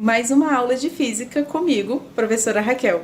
mais uma aula de física comigo, professora Raquel.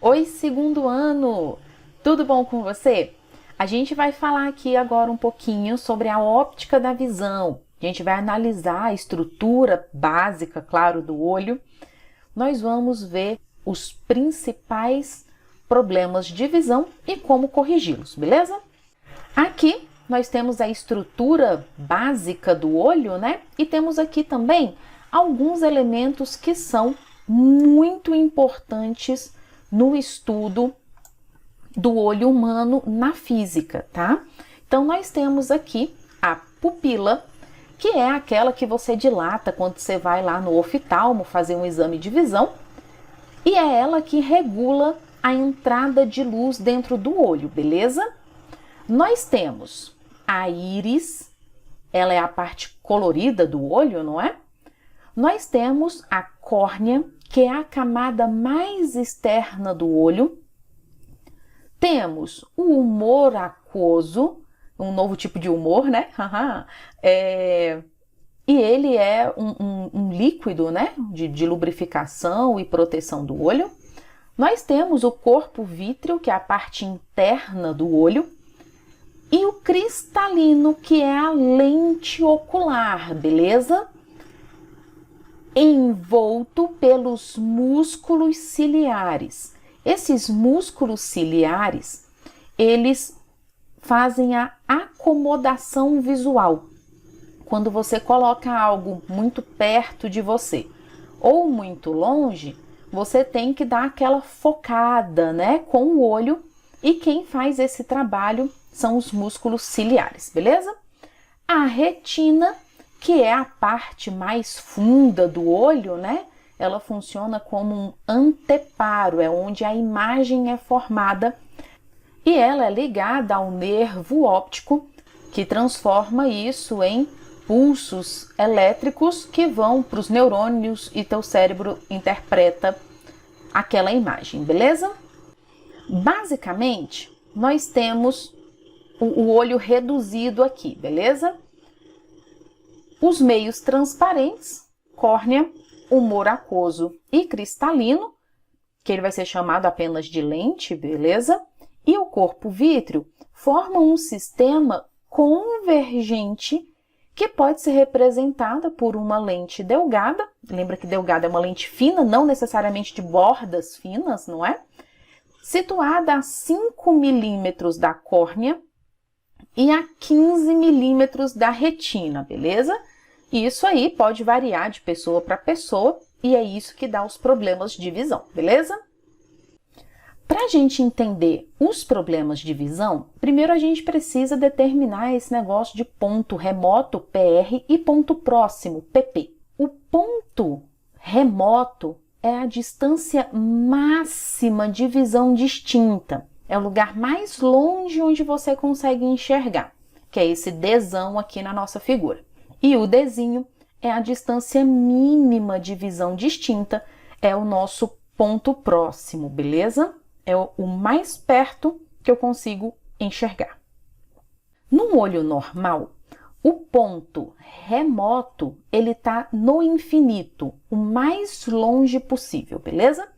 Oi, segundo ano! Tudo bom com você? A gente vai falar aqui agora um pouquinho sobre a óptica da visão. A gente vai analisar a estrutura básica, claro, do olho. Nós vamos ver os principais problemas de visão e como corrigi-los, beleza? Aqui nós temos a estrutura básica do olho, né? E temos aqui também alguns elementos que são muito importantes no estudo do olho humano na física, tá? Então, nós temos aqui a pupila, que é aquela que você dilata quando você vai lá no oftalmo fazer um exame de visão, e é ela que regula a entrada de luz dentro do olho, beleza? Nós temos a íris, ela é a parte colorida do olho, não é? Nós temos a córnea, que é a camada mais externa do olho. Temos o humor aquoso, um novo tipo de humor, né? E ele é um líquido, né? De lubrificação e proteção do olho. Nós temos o corpo vítreo, que é a parte interna do olho. E o cristalino, que é a lente ocular, beleza? Envolto pelos músculos ciliares. Esses músculos ciliares, eles fazem a acomodação visual. Quando você coloca algo muito perto de você ou muito longe, você tem que dar aquela focada, né, com o olho, e quem faz esse trabalho são os músculos ciliares, beleza? A retina, que é a parte mais funda do olho, né? Ela funciona como um anteparo, é onde a imagem é formada, e ela é ligada ao nervo óptico, que transforma isso em pulsos elétricos que vão para os neurônios e teu cérebro interpreta aquela imagem, beleza? Basicamente, nós temos o olho reduzido aqui, beleza? Os meios transparentes, córnea, humor aquoso e cristalino, que ele vai ser chamado apenas de lente, beleza? E o corpo vítreo formam um sistema convergente que pode ser representada por uma lente delgada. Lembra que delgada é uma lente fina, não necessariamente de bordas finas, não é? Situada a 5 milímetros da córnea e a 15 milímetros da retina, beleza? E isso aí pode variar de pessoa para pessoa, e é isso que dá os problemas de visão, beleza? Para a gente entender os problemas de visão, primeiro a gente precisa determinar esse negócio de ponto remoto, PR, e ponto próximo, PP. O ponto remoto é a distância máxima de visão distinta. É o lugar mais longe onde você consegue enxergar, que é esse Dzão aqui na nossa figura. E o Dzinho é a distância mínima de visão distinta, é o nosso ponto próximo, beleza? É o mais perto que eu consigo enxergar. Num olho normal, o ponto remoto, ele tá no infinito, o mais longe possível, beleza?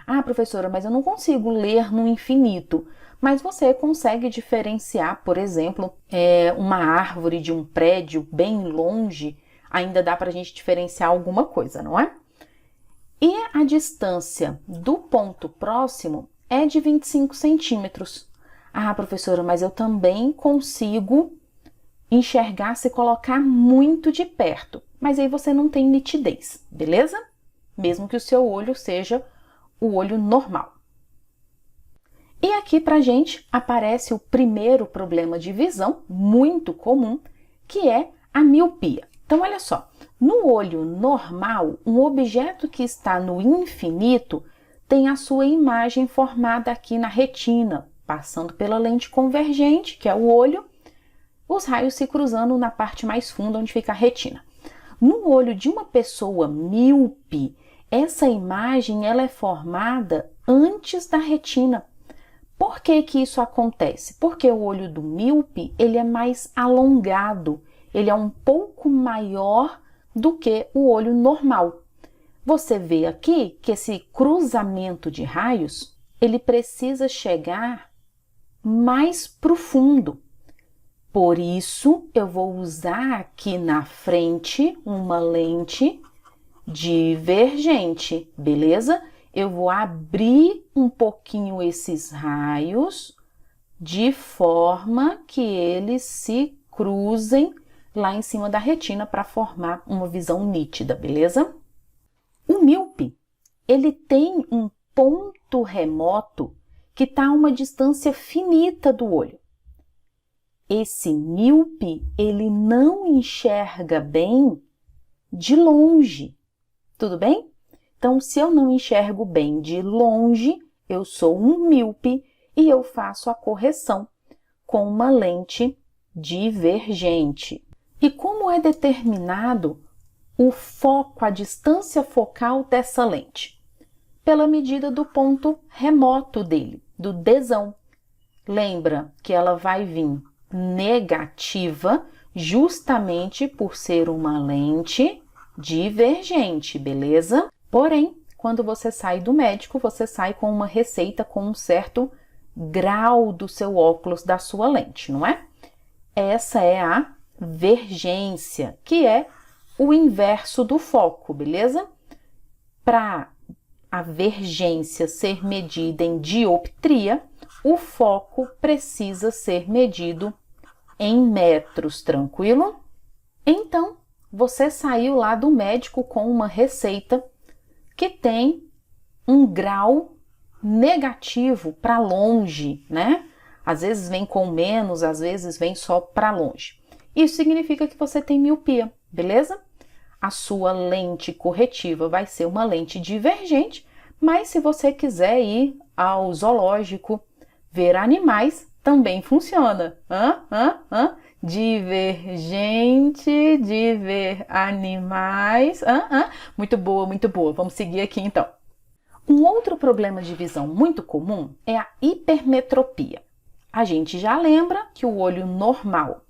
Ah, professora, mas eu não consigo ler no infinito. Mas você consegue diferenciar, por exemplo, uma árvore de um prédio bem longe, ainda dá para a gente diferenciar alguma coisa, não é? E a distância do ponto próximo é de 25 centímetros. Ah, professora, mas eu também consigo enxergar se colocar muito de perto. Mas aí você não tem nitidez, beleza? Mesmo que o seu olho seja o olho normal. E aqui pra gente aparece o primeiro problema de visão, muito comum, que é a miopia. Então, olha só, no olho normal, um objeto que está no infinito tem a sua imagem formada aqui na retina, passando pela lente convergente, que é o olho, os raios se cruzando na parte mais funda, onde fica a retina. No olho de uma pessoa míope, essa imagem ela é formada antes da retina. Por que que isso acontece? Porque o olho do míope ele é mais alongado, ele é um pouco maior do que o olho normal. Você vê aqui que esse cruzamento de raios, ele precisa chegar mais profundo. Por isso, eu vou usar aqui na frente uma lente divergente, beleza? Eu vou abrir um pouquinho esses raios de forma que eles se cruzem lá em cima da retina para formar uma visão nítida, beleza? O míope, ele tem um ponto remoto que está a uma distância finita do olho. Esse míope, ele não enxerga bem de longe, tudo bem? Então, se eu não enxergo bem de longe, eu sou um míope e eu faço a correção com uma lente divergente. E como é determinado o foco, a distância focal dessa lente? Pela medida do ponto remoto dele, do Dzão. Lembra que ela vai vir negativa justamente por ser uma lente divergente, beleza? Porém, quando você sai do médico, você sai com uma receita com um certo grau do seu óculos, da sua lente, não é? Essa é a vergência, que é o inverso do foco, beleza? Para a vergência ser medida em dioptria, o foco precisa ser medido em metros, tranquilo? Então, você saiu lá do médico com uma receita que tem um grau negativo para longe, né? Às vezes vem com menos, às vezes vem só para longe. Isso significa que você tem miopia, beleza? A sua lente corretiva vai ser uma lente divergente, mas se você quiser ir ao zoológico ver animais, também funciona. Divergente de ver animais. Muito boa, muito boa. Vamos seguir aqui então. Um outro problema de visão muito comum é a hipermetropia. A gente já lembra que o olho normal,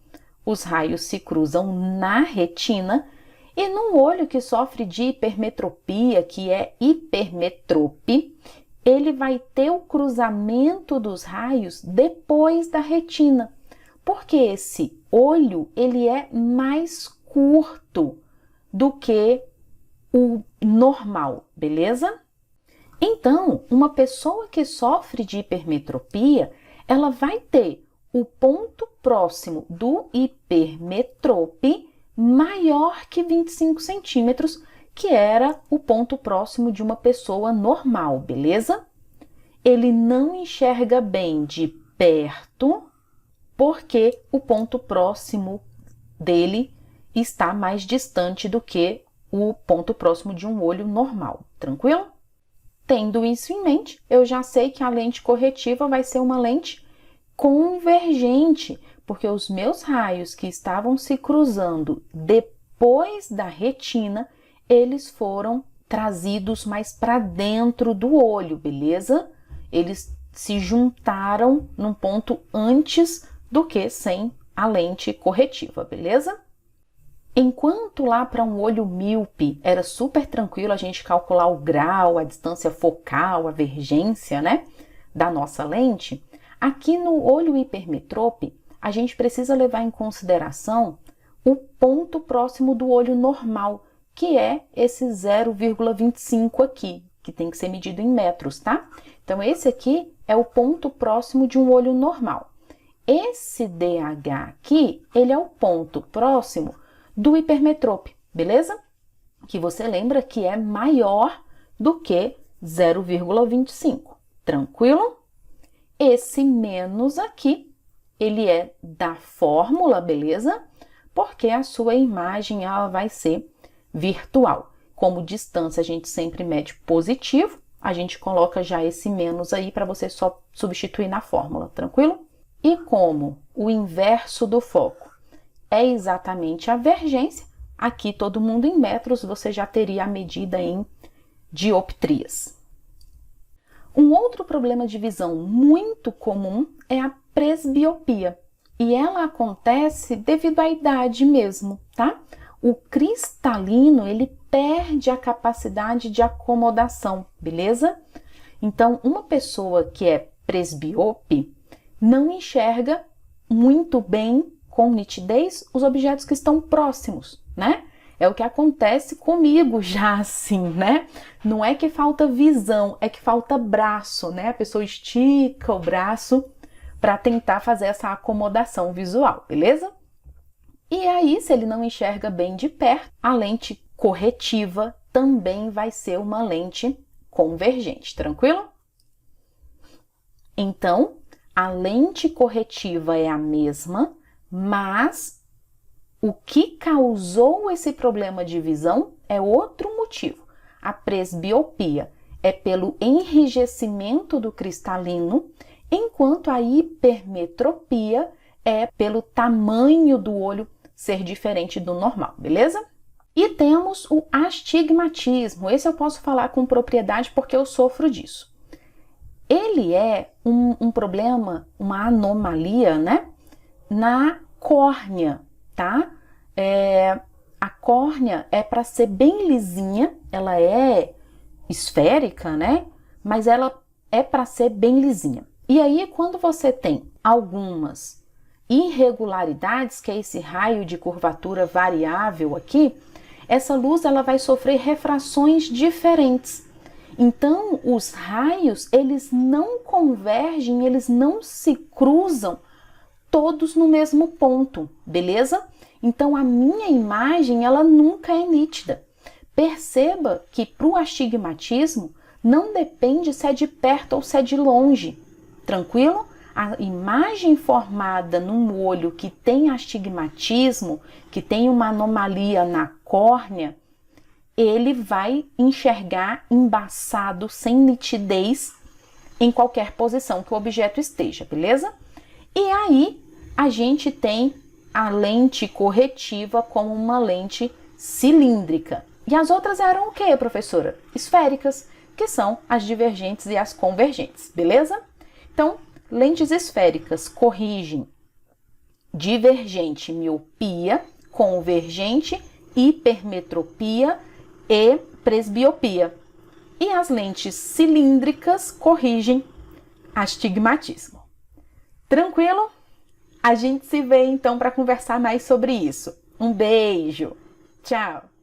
os raios se cruzam na retina, e num olho que sofre de hipermetropia, que é hipermetrópe, ele vai ter o cruzamento dos raios depois da retina, porque esse olho ele é mais curto do que o normal, beleza? Então, uma pessoa que sofre de hipermetropia, ela vai ter o ponto próximo do hipermetrópe maior que 25 centímetros, que era o ponto próximo de uma pessoa normal, beleza? Ele não enxerga bem de perto, porque o ponto próximo dele está mais distante do que o ponto próximo de um olho normal, tranquilo? Tendo isso em mente, eu já sei que a lente corretiva vai ser uma lente convergente, porque os meus raios que estavam se cruzando depois da retina, eles foram trazidos mais para dentro do olho, beleza? Eles se juntaram num ponto antes do que sem a lente corretiva, beleza? Enquanto lá para um olho míope era super tranquilo a gente calcular o grau, a distância focal, a vergência, né, da nossa lente, aqui no olho hipermetrópe, a gente precisa levar em consideração o ponto próximo do olho normal, que é esse 0,25 aqui, que tem que ser medido em metros, tá? Então, esse aqui é o ponto próximo de um olho normal. Esse DH aqui, ele é o ponto próximo do hipermetrópe, beleza? Que você lembra que é maior do que 0,25, tranquilo? Esse menos aqui, ele é da fórmula, beleza? Porque a sua imagem ela vai ser virtual. Como distância a gente sempre mede positivo, a gente coloca já esse menos aí para você só substituir na fórmula, tranquilo? E como o inverso do foco é exatamente a vergência, aqui todo mundo em metros, você já teria a medida em dioptrias. Um outro problema de visão muito comum é a presbiopia. E ela acontece devido à idade mesmo, tá? O cristalino, ele perde a capacidade de acomodação, beleza? Então, uma pessoa que é presbiope não enxerga muito bem, com nitidez, os objetos que estão próximos, né? É o que acontece comigo já assim, né? Não é que falta visão, é que falta braço, né? A pessoa estica o braço para tentar fazer essa acomodação visual, beleza? E aí, se ele não enxerga bem de perto, a lente corretiva também vai ser uma lente convergente, tranquilo? Então, a lente corretiva é a mesma, mas o que causou esse problema de visão é outro motivo. A presbiopia é pelo enrijecimento do cristalino, enquanto a hipermetropia é pelo tamanho do olho ser diferente do normal, beleza? E temos o astigmatismo. Esse eu posso falar com propriedade porque eu sofro disso. Ele é um problema, uma anomalia, né? Na córnea, tá? A córnea é para ser bem lisinha, ela é esférica, né? Mas ela é para ser bem lisinha. E aí, quando você tem algumas irregularidades, que é esse raio de curvatura variável aqui, essa luz ela vai sofrer refrações diferentes. Então, os raios, eles não convergem, eles não se cruzam todos no mesmo ponto, beleza? Então, a minha imagem, ela nunca é nítida. Perceba que para o astigmatismo, não depende se é de perto ou se é de longe, tranquilo? A imagem formada num olho que tem astigmatismo, que tem uma anomalia na córnea, ele vai enxergar embaçado, sem nitidez, em qualquer posição que o objeto esteja, beleza? E aí, a gente tem a lente corretiva como uma lente cilíndrica. E as outras eram o quê, professora? Esféricas, que são as divergentes e as convergentes, beleza? Então, lentes esféricas corrigem divergente miopia, convergente hipermetropia e presbiopia. E as lentes cilíndricas corrigem astigmatismo. Tranquilo? A gente se vê então para conversar mais sobre isso. Um beijo! Tchau!